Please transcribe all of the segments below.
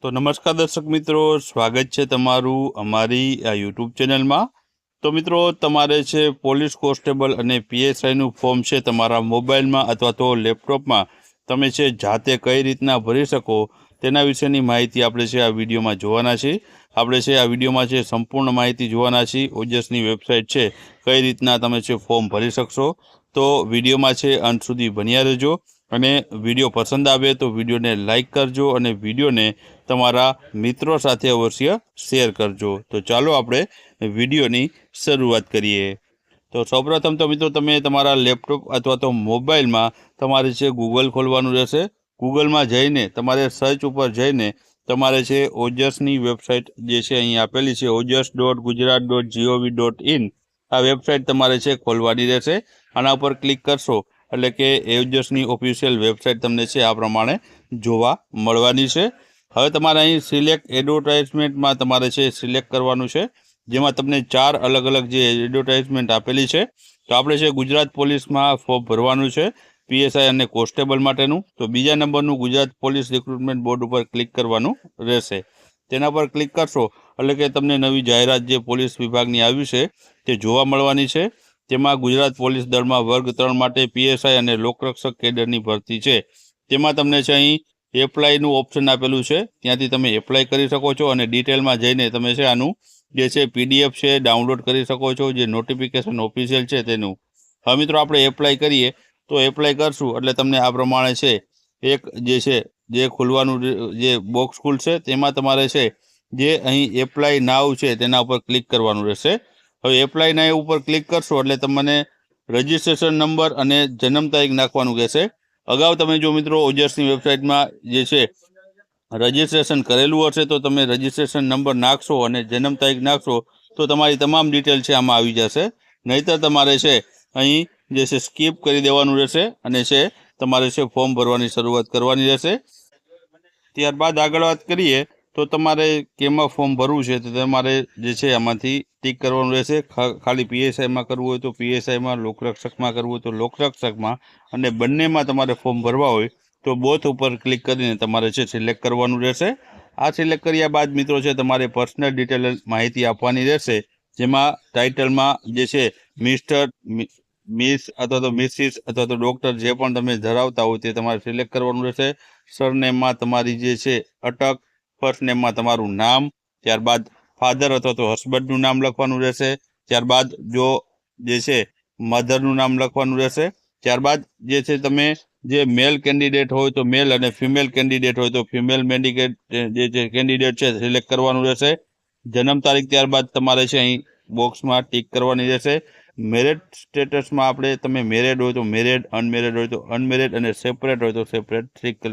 तो नमस्कार दर्शक मित्रों, स्वागत है तमारू अमारी आ यूट्यूब चैनल में। तो मित्रों, तमारे छे पोलीस कोन्स्टेबल अने पीएसआई नु फॉर्म छे तमारा मोबाइल में अथवा तो लैपटॉप में तमे छे जाते कई रीतना भरी सको तेना विशेनी माहिती आपणे छे आ विडियो में जोवाना छे। आपणे छे आ विडियो में छे संपूर्ण माहिती जोवाना छे। ओजसनी वेबसाइट छे कई रीतना तमे छे फॉर्म भरी शकशो। तो विडियो में छे अंत सुधी बन्या रहेजो અને વિડીયો પસંદ આવે તો વિડીયોને લાઇક કરજો અને વિડીયોને તમારા મિત્રો સાથે અવશ્ય શેર કરજો। તો ચાલો આપણે વિડીયોની શરૂઆત કરીએ। તો સૌપ્રથમ તો મિત્રો તમે તમારા લેપટોપ અથવા તો મોબાઈલમાં તમારે છે ગૂગલ ખોલવાનું રહેશે। ગૂગલમાં જઈને તમારે સર્ચ ઉપર જઈને તમારે છે ઓજસની વેબસાઇટ જે છે અહીં આપેલી છે ojas.gujarat.gov.in આ વેબસાઇટ તમારે છે ખોલવાની રહેશે। આના ઉપર ક્લિક કરશો એટલે કે ઓજસની ઓફિશિયલ વેબસાઇટ તમને છે આ પ્રમાણે જોવા મળવાની છે। હવે તમારે અહીં સિલેક્ટ એડવર્ટાઇઝમેન્ટમાં તમારે છે સિલેક્ટ કરવાનું છે, જેમાં તમને 4 અલગ અલગ જે એડવર્ટાઇઝમેન્ટ આપેલી છે। તો આપણે છે ગુજરાત પોલીસમાં ફોર્મ ભરવાનું છે પીએસઆઈ અને કોન્સ્ટેબલ માટેનું। તો બીજા નંબરનું ગુજરાત પોલીસ રિક્રુટમેન્ટ બોર્ડ ઉપર ક્લિક કરવાનું રહેશે। તેના પર ક્લિક કરશો એટલે કે તમને નવી જાહેરાત જે પોલીસ વિભાગની આવી છે તે જોવા મળવાની છે। તેમાં ગુજરાત પોલીસ દળમાં વર્ગ 3 માટે પીએસઆઈ અને લોકરક્ષક કેડરની ભરતી છે। તેમાં તમને છે અહીં એપ્લાયનું ઓપ્શન આપેલું છે, ત્યાંથી તમે એપ્લાય કરી શકો છો અને ડિટેલમાં જઈને તમે છે આનું જે છે પીડીએફ છે ડાઉનલોડ કરી શકો છો, જે નોટિફિકેશન ઓફિશિયલ છે તેનું। હવે મિત્રો આપણે એપ્લાય કરીએ તો એપ્લાય કરશું એટલે તમને આ પ્રમાણે છે એક જે છે જે ખુલવાનું જે બોક્સ ખુલશે, તેમાં તમારે છે જે અહીં એપ્લાય નાવ છે તેના ઉપર ક્લિક કરવાનું રહેશે। હવે એપ્લાય નાવ ઉપર ક્લિક કરશો એટલે તમને રજિસ્ટ્રેશન નંબર અને જન્મ તારીખ નાખવાનું કહેશે। અગાઉ તમે જો મિત્રો ઓજસની વેબસાઇટમાં જે છે રજિસ્ટ્રેશન કરેલું હશે તો તમે રજિસ્ટ્રેશન નંબર નાખશો અને જન્મ તારીખ નાખશો તો તમારી તમામ ડિટેલ છે આમાં આવી જશે। નહીંતર તમારે છે અહીં જે છે સ્કીપ કરી દેવાનું રહેશે અને છે તમારે છે ફોર્મ ભરવાની શરૂઆત કરવાની રહેશે। ત્યારબાદ આગળ વાત કરીએ તો તમારે કેમાં ફોર્મ ભરવું છે તો તમારે જે છે આમાંથી ટીક કરવાનું રહેશે। ખાલી પીએસઆઈમાં કરવું હોય તો પીએસઆઈમાં, લોકરક્ષકમાં કરવું હોય તો લોકરક્ષકમાં, અને બંનેમાં તમારે ફોર્મ ભરવા હોય તો બોથ ઉપર ક્લિક કરીને તમારે છે સિલેક્ટ કરવાનું રહેશે। આ સિલેક્ટ કર્યા બાદ મિત્રો છે તમારે પર્સનલ ડિટેલ માહિતી આપવાની રહેશે, જેમાં ટાઇટલમાં જે છે મિસ્ટર, મિસ અથવા તો મિસિસ અથવા તો ડૉક્ટર જે પણ તમે ધરાવતા હોય તે તમારે સિલેક્ટ કરવાનું રહેશે। સરનેમમાં તમારી જે છે અટક, ફર્સ્ટ નેમમાં તમારું નામ, ત્યારબાદ ફાધર અથવા તો હસબન્ડનું નામ લખવાનું રહેશે। ત્યારબાદ જો જે છે મધરનું નામ લખવાનું રહેશે। ત્યારબાદ જે છે તમે જે મેલ કેન્ડિડેટ હોય તો મેલ અને ફિમેલ કેન્ડિડેટ હોય તો ફિમેલ મેન્ડિકેટ જે કેન્ડિડેટ છે સિલેક્ટ કરવાનું રહેશે। જન્મ તારીખ ત્યારબાદ તમારે છે અહીં બોક્સમાં ટીક કરવાની રહેશે। મેરેડ સ્ટેટસમાં આપણે તમે મેરેડ હોય તો મેરેડ, અનમેરેડ હોય તો અનમેરેડ અને સેપરેટ હોય તો સેપરેટ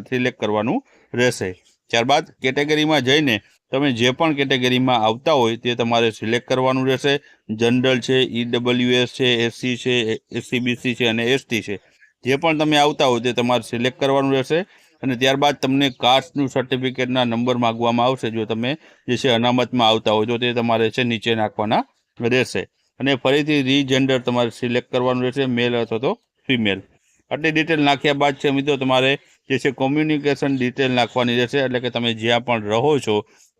સિલેક્ટ કરવાનું રહેશે। ત્યારબાદ કેટેગરીમાં જઈને તમે જે પણ કેટેગરીમાં આવતા હોય તે તમારે સિલેક્ટ કરવાનું રહેશે। જનરલ છે, ઈડબ્લ્યુએસ છે, એસસી છે, એસસીબીસી છે અને એસટી છે, જે પણ તમે આવતા હોય તે તમારે સિલેક્ટ કરવાનું રહેશે। અને ત્યારબાદ તમને કાસ્ટનું સર્ટિફિકેટના નંબર માગવામાં આવશે। જો તમે જે છે અનામતમાં આવતા હોય તો તે તમારે છે નીચે નાખવાના રહેશે। અને ફરીથી રીજેન્ડર તમારે સિલેક્ટ કરવાનું રહેશે, મેલ અથવા તો ફિમેલ। આટલી ડિટેલ નાખ્યા બાદ છે મિત્રો તમારે જે છે કોમ્યુનિકેશન ડિટેલ નાખવાની રહેશે, એટલે કે તમે જ્યાં પણ રહો છો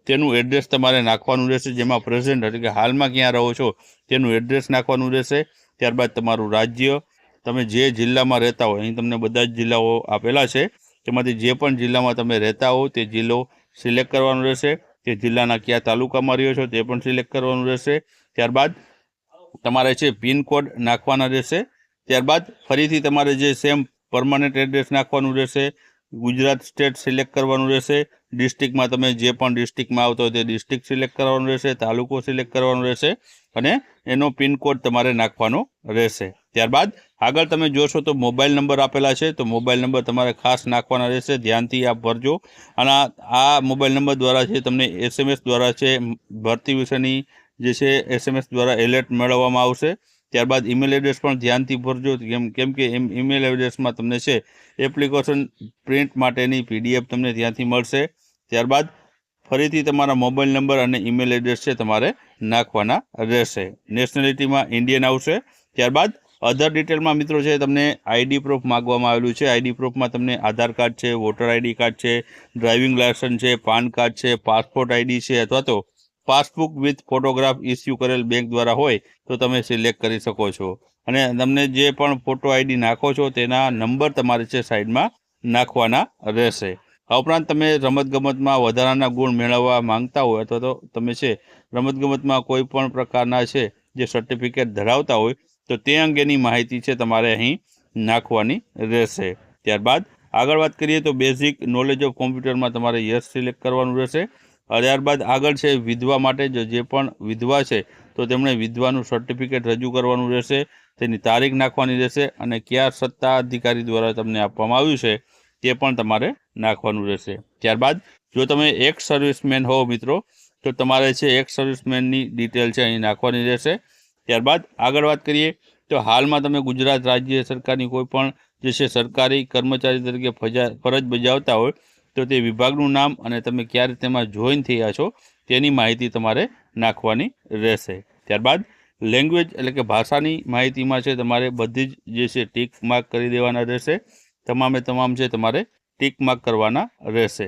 તેનું એડ્રેસ તમારે નાખવાનું રહેશે, જેમાં પ્રેઝન્ટ એટલે કે હાલમાં ક્યાં રહો છો તેનું એડ્રેસ નાખવાનું રહેશે। ત્યારબાદ તમારું રાજ્ય, તમે જે જિલ્લામાં રહેતા હોય, અહીં તમને બધા જ જિલ્લાઓ આપેલા છે, તેમાંથી જે પણ જિલ્લામાં તમે રહેતા હો તે જિલ્લો સિલેક્ટ કરવાનો રહેશે। તે જિલ્લાના કયા તાલુકામાં રહ્યો છો તે પણ સિલેક્ટ કરવાનું રહેશે। ત્યારબાદ તમારે છે પિનકોડ નાખવાના રહેશે। ત્યારબાદ ફરીથી તમારે જે સેમ પરમાનન્ટ એડ્રેસ નાખવાનું રહેશે। ગુજરાત સ્ટેટ સિલેક્ટ કરવાનું રહેશે। ડિસ્ટ્રિક્ટમાં તમે જે પણ ડિસ્ટ્રિક્ટમાં આવતો હોય તે ડિસ્ટ્રિક્ટ સિલેક્ટ કરવાનું રહેશે, તાલુકો સિલેક્ટ કરવાનો રહેશે અને એનો પિનકોડ તમારે નાખવાનો રહેશે। ત્યારબાદ આગળ તમે જોશો તો મોબાઈલ નંબર આપેલા છે, તો મોબાઈલ નંબર તમારે ખાસ નાખવાના રહેશે, ધ્યાનથી આપ ભરજો। અને આ મોબાઈલ નંબર દ્વારા છે તમને એસએમએસ દ્વારા છે ભરતી વિશેની જે છે એસએમએસ દ્વારા એલર્ટ મેળવવામાં આવશે। ત્યારબાદ ઈમેલ એડ્રેસ પણ ધ્યાનથી ભરજો, કેમ કે ઈમેલ એડ્રેસમાં તમને છે એપ્લિકેશન પ્રિન્ટ માટેની પીડીએફ તમને ત્યાંથી મળશે। ત્યારબાદ ફરીથી તમારા મોબાઈલ નંબર અને ઈમેલ એડ્રેસ છે તમારે નાખવાના રહેશે। નેશનાલિટીમાં ઇન્ડિયન આવશે। ત્યારબાદ અધર ડિટેલમાં મિત્રો છે તમને આઈડી પ્રૂફ માગવામાં આવેલું છે. આઈડી પ્રૂફમાં તમને આધાર કાર્ડ છે, વોટર આઈડી કાર્ડ છે, ડ્રાઇવિંગ લાયસન્સ છે, પાન કાર્ડ છે, પાસપોર્ટ આઈડી છે, અથવા તો પાસબુક વિથ ફોટોગ્રાફ ઇસ્યુ કરેલ બેંક દ્વારા હોય તો તમે સિલેક્ટ કરી શકો છો. અને તમને જે પણ ફોટો આઈડી નાખો છો તેના નંબર તમારે છે સાઈડમાં નાખવાના રહેશે. આ ઉપરાંત તમે રમતગમતમાં વધારાના ગુણ મેળવવા માંગતા હોય અથવા તો તમે છે રમતગમતમાં કોઈ પણ પ્રકારના છે જે સર્ટિફિકેટ ધરાવતા હોય તો તે અંગેની માહિતી છે તમારે અહીં નાખવાની રહેશે. ત્યારબાદ આગળ વાત કરીએ તો બેઝિક નોલેજ ઓફ કોમ્પ્યુટરમાં તમારે યસ સિલેક્ટ કરવાનું રહેશે. ત્યારબાદ આગળ છે વિધવા માટે જે પણ વિધવા છે તો તેમણે વિધવાનું સર્ટિફિકેટ રજૂ કરવાનું રહેશે, તેની તારીખ નાખવાની રહેશે અને કયા સત્તા અધિકારી દ્વારા તમને આપવામાં આવ્યું છે તે પણ તમારે નાખવાનું રહેશે. ત્યારબાદ જો તમે એક્સ સર્વિસમેન હો મિત્રો તો તમારે છે એક્સ સર્વિસમેનની ડિટેલ છે અહીં નાખવાની રહેશે. ત્યારબાદ આગળ વાત કરીએ તો હાલમાં તમે ગુજરાત રાજ્ય સરકારની કોઈ પણ જે છે સરકારી કર્મચારી તરીકે ફરજ બજાવતા હોય તો તે વિભાગનું નામ અને તમે ક્યારે તેમાં જોઈન થયા છો તેની માહિતી તમારે નાખવાની રહેશે. ત્યારબાદ લેંગ્વેજ એટલે કે ભાષાની માહિતીમાં છે તમારે બધી જ જે છે ટીક માર્ક કરી દેવાના રહેશે. તમામે તમામ છે તમારે ટીક માર્ક કરવાના રહેશે.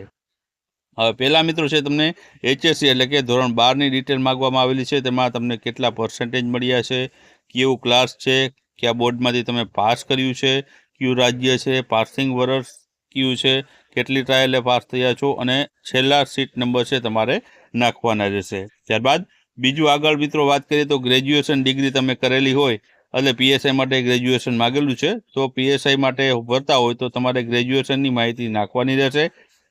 હવે પહેલાં મિત્રો છે તમને HSC એટલે કે ધોરણ 12ની ડિટેલ માગવામાં આવેલી છે. તેમાં તમને કેટલા પર્સન્ટેજ મળ્યા છે, કેવું ક્લાસ છે, કયા બોર્ડમાંથી તમે પાસ કર્યું છે, કયું રાજ્ય છે, પાસિંગ વર્ષ કયું છે, કેટલી ટ્રાયલે પાસ થયા છો અને છેલ્લા સીટ નંબર છે તમારે નાખવાના રહેશે. ત્યારબાદ બીજું આગળ મિત્રો વાત કરીએ તો ગ્રેજ્યુએશન ડિગ્રી તમે કરેલી હોય એટલે PSI માટે ગ્રેજ્યુએશન માગેલું છે તો PSI માટે ભરતા હોય તો તમારે ગ્રેજ્યુએશનની માહિતી નાખવાની રહેશે.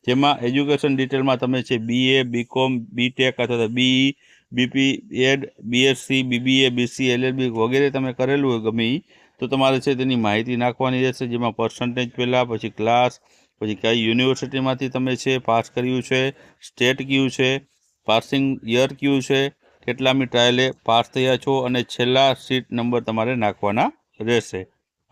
જેમાં એજ્યુકેશન ડિટેલમાં તમે છે BA, BCom, BTech અથવા તો BE, BP, એડ, BSc, BBA, BC, LLB વગેરે તમે કરેલું હોય ગમે એ તો તમારે છે તેની માહિતી નાખવાની રહેશે. જેમાં પર્સન્ટેજ પહેલાં, પછી ક્લાસ, પછી કઈ યુનિવર્સિટીમાંથી તમે છે પાસ કર્યું છે, સ્ટેટ કયું છે, પાસિંગ યર કયું છે, કેટલામી ટ્રાયલે પાસ થયા છો અને છેલ્લા સીટ નંબર તમારે નાખવાના રહેશે.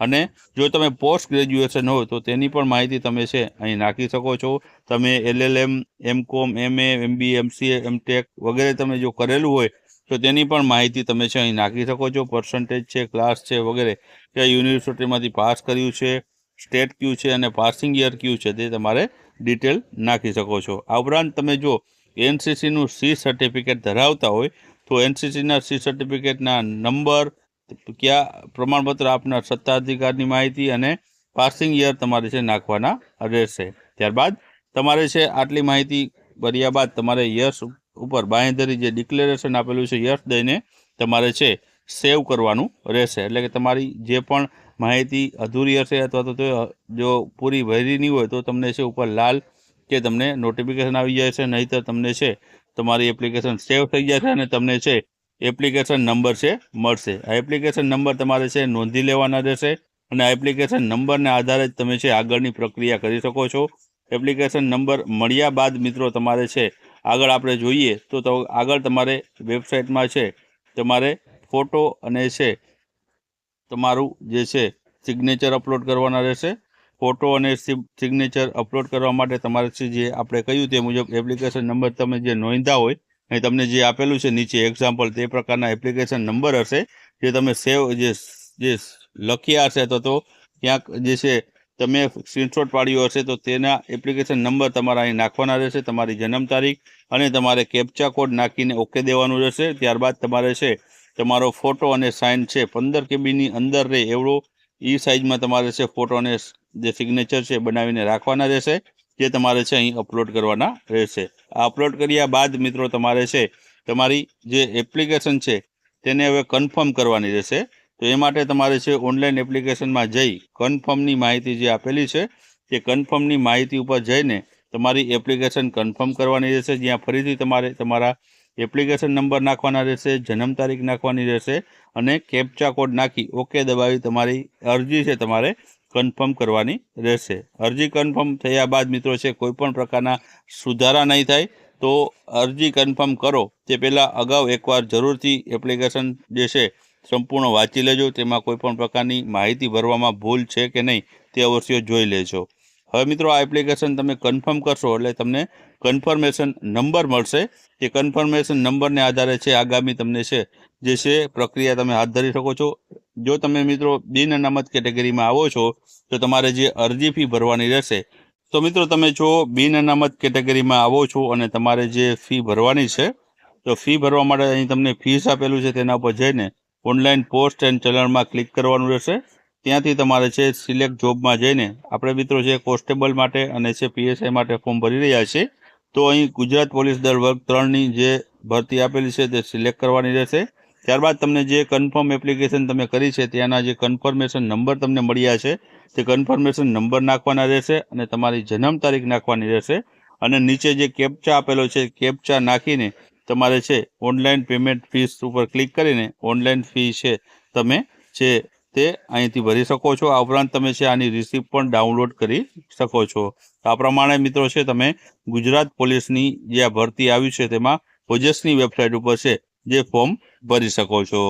અને જો તમે પોસ્ટ ગ્રેજ્યુએશન હોય તો તેની પણ માહિતી તમે છે અહીં નાખી શકો છો. તમે LLM, MCom, MA, MBA, MCA, MTech વગેરે તમે જો કરેલું હોય તો તેની પણ માહિતી તમે છે અહીં નાખી શકો છો. પર્સન્ટેજ છે, ક્લાસ છે વગેરે કે યુનિવર્સિટીમાંથી પાસ કર્યું છે, સ્ટેટ કયું છે અને પાસિંગ યર કયું છે તે તમારે ડિટેલ નાખી શકો છો. આ ઉપરાંત તમે જો NCCનું C સર્ટિફિકેટ ધરાવતા હોય તો NCCના C સર્ટિફિકેટના નંબર, કયા પ્રમાણપત્ર આપનાર સત્તાધિકારની માહિતી અને પાસિંગ યર તમારે છે નાખવાના રહેશે. ત્યારબાદ તમારે છે આટલી માહિતી ભર્યા બાદ તમારે યસ ઉપર બાંયધરી જે ડિક્લેરેશન આપેલું છે યસ દઈને તમારે છે સેવ કરવાનું રહેશે. એટલે કે તમારી જે પણ માહિતી અધૂરી હશે અથવા તો જો પૂરી ભરી નહીં હોય તો તમને છે ઉપર લાલ કે તમને નોટિફિકેશન આવી જાય છે, નહીંતર તમને છે તમારી એપ્લિકેશન સેવ થઈ જશે અને તમને છે એપ્લિકેશન નંબર છે મળશે. આ એપ્લિકેશન નંબર તમારે છે નોંધી લેવાના રહેશે અને આ એપ્લિકેશન નંબરને આધારે જ તમે છે આગળની પ્રક્રિયા કરી શકો છો. એપ્લિકેશન નંબર મળ્યા બાદ મિત્રો તમારે છે આગળ આપણે જોઈએ તો આગળ તમારે વેબસાઇટમાં છે તમારે ફોટો અને છે તમારું જે છે સિગ્નેચર અપલોડ કરવાના રહેશે. ફોટો અને સિગ્નેચર અપલોડ કરવા માટે તમારે જે આપણે કહ્યું તે મુજબ એપ્લિકેશન નંબર તમે જે નોંધ્યા હોય અહીં તમને જે આપેલું છે નીચે એક્ઝામ્પલ તે પ્રકારના એપ્લિકેશન નંબર હશે જે તમે સેવ જે લખ્યા હશે તો ક્યાંક જે છે તમે સ્ક્રીનશોટ પાડ્યો હશે તો તેના એપ્લિકેશન નંબર તમારા અહીં નાખવાના રહેશે, તમારી જન્મ તારીખ અને તમારે કેપ્ચા કોડ નાખીને ઓકે દેવાનું રહેશે. ત્યારબાદ તમારે છે તમારો ફોટો અને સાઇન છે 15 KBની અંદર રહે એવડો સાઇઝમાં તમારે છે ફોટો અને જે સિગ્નેચર છે બનાવીને રાખવાના રહેશે જે તમારે છે અહીં અપલોડ કરવાના રહેશે. આ અપલોડ કર્યા બાદ મિત્રો તમારે છે તમારી જે એપ્લિકેશન છે તેને હવે કન્ફર્મ કરવાની રહેશે. તો એ માટે તમારે છે ઓનલાઈન એપ્લિકેશનમાં જઈ કન્ફર્મની માહિતી જે આપેલી છે તે કન્ફર્મની માહિતી ઉપર જઈને તમારી એપ્લિકેશન કન્ફર્મ કરવાની રહેશે. જ્યાં ફરીથી તમારે તમારા એપ્લિકેશન નંબર નાખવાના રહેશે, જન્મ તારીખ નાખવાની રહેશે અને કેપ્ચા કોડ નાખી ઓકે દબાવી તમારી અરજી છે તમારે કન્ફર્મ કરવાની રહેશે. અરજી કન્ફર્મ થયા બાદ મિત્રો છે કોઈપણ પ્રકારના સુધારા નહીં થાય તો અરજી કન્ફર્મ કરો તે પહેલાં અગાઉ એકવાર જરૂરથી એપ્લિકેશન જે છે સંપૂર્ણ વાંચી લેજો. તેમાં કોઈપણ પ્રકારની માહિતી ભરવામાં ભૂલ છે કે નહીં તે અવશ્ય જોઈ લેજો. હવે મિત્રો આ એપ્લિકેશન તમે કન્ફર્મ કરશો એટલે તમને કન્ફર્મેશન નંબર મળશે. એ કન્ફર્મેશન નંબરને આધારે છે આગામી તમને છે જે છે પ્રક્રિયા તમે હાથ ધરી શકો છો. જો તમે મિત્રો બિન અનામત કેટેગરીમાં આવો છો તો તમારે જે અરજી ફી ભરવાની રહેશે, તો મિત્રો તમે જો બિન અનામત કેટેગરીમાં આવો છો અને તમારે જે ફી ભરવાની છે, તો ફી ભરવા માટે અહીં તમને ફીસ આપેલું છે તેના ઉપર જઈને ઓનલાઈન પોસ્ટ એન્ડ ચલણમાં ક્લિક કરવાનું રહેશે. ત્યાંથી તમારે છે સિલેક્ટ જોબમાં જઈને આપણે મિત્રો છે કોન્સ્ટેબલ માટે અને છે PSI માટે ફોર્મ ભરી રહ્યા છે, તો અહીં ગુજરાત પોલીસ દળ વર્ગ 3ની જે ભરતી આપેલી છે તે સિલેક્ટ કરવાની રહેશે. ત્યારબાદ તમને જે કન્ફર્મ એપ્લિકેશન તમે કરી છે ત્યાંના જે કન્ફર્મેશન નંબર તમને મળ્યા છે તે કન્ફર્મેશન નંબર નાખવાના રહેશે અને તમારી જન્મ તારીખ નાખવાની રહેશે. અને નીચે જે કેપ્ચા આપેલો છે કેપ્ચા નાખીને તમારે છે ઓનલાઈન પેમેન્ટ ફીસ ઉપર ક્લિક કરીને ઓનલાઈન ફી છે તમે છે તે અહીંથી ભરી શકો છો. આ ઉપરાંત તમે છે આની રિસિપ્ટ પણ ડાઉનલોડ કરી શકો છો. આ પ્રમાણે મિત્રો છે તમે ગુજરાત પોલીસની જે આ ભરતી આવી છે તેમાં ઓજસની વેબસાઇટ ઉપર છે જે ફોર્મ ભરી શકો છો.